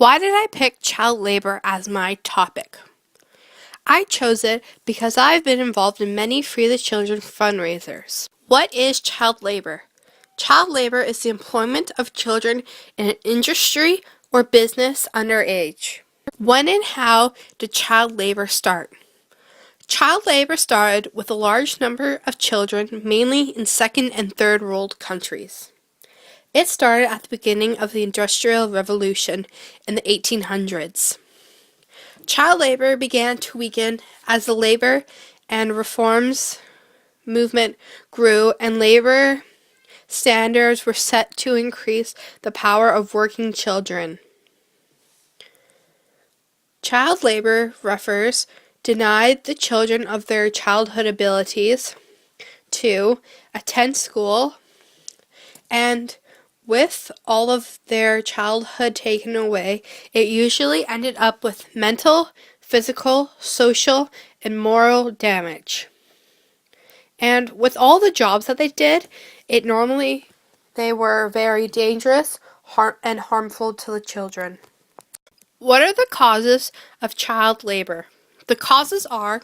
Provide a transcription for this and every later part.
Why did I pick child labor as my topic? I chose it because I've been involved in many Free the Children fundraisers. What is child labor? Child labor is the employment of children in an industry or business underage. When and how did child labor start? Child labor started with a large number of children, mainly in second and third world countries. It started at the beginning of the Industrial Revolution in the 1800s. Child labor began to weaken as the labor and reforms movement grew and labor standards were set to increase the power of working children. Child labor refers denied the children of their childhood abilities to attend school, and with all of their childhood taken away, it usually ended up with mental, physical, social, and moral damage. And with all the jobs that they did, they were very dangerous and harmful to the children. What are the causes of child labor? The causes are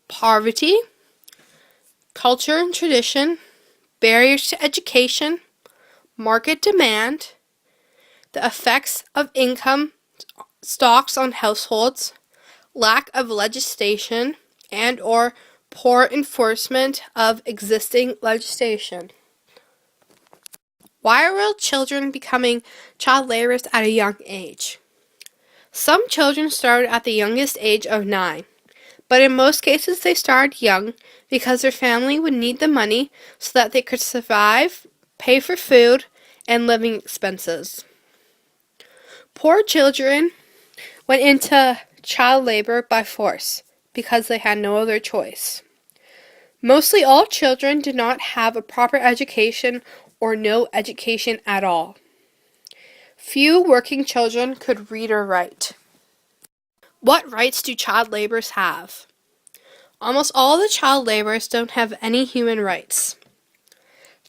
poverty, culture and tradition, barriers to education, market demand, the effects of income stocks on households, lack of legislation, and or poor enforcement of existing legislation. Why are children becoming child laborers at a young age? Some children started at the youngest age of 9, but in most cases they started young because their family would need the money so that they could survive, pay for food, and living expenses. Poor children went into child labor by force because they had no other choice. Mostly all children did not have a proper education or no education at all. Few working children could read or write. What rights do child laborers have? Almost all the child laborers don't have any human rights.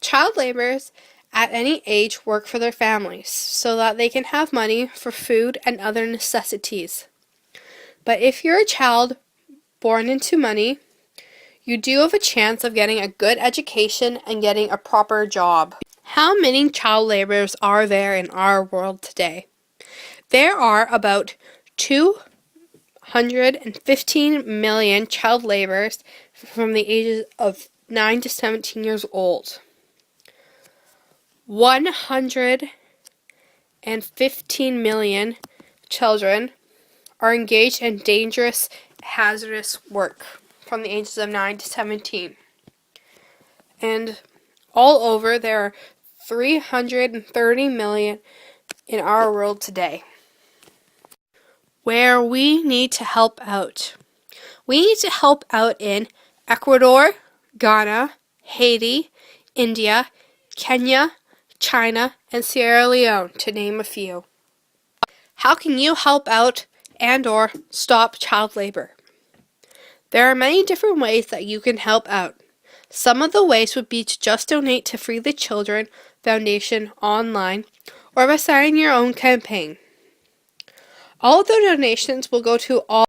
Child laborers at any age work for their families so that they can have money for food and other necessities. But if you're a child born into money, you do have a chance of getting a good education and getting a proper job. How many child laborers are there in our world today? There are about 215 million child laborers from the ages of 9 to 17 years old. 115 million children are engaged in dangerous, hazardous work from the ages of 9 to 17. And all over, there are 330 million in our world today. Where we need to help out. We need to help out in Ecuador, Ghana, Haiti, India, Kenya, China, and Sierra Leone, to name a few. How can you help out and or stop child labor? There are many different ways that you can help out. Some of the ways would be to just donate to Free the Children Foundation online or by starting your own campaign. All of the donations will go to all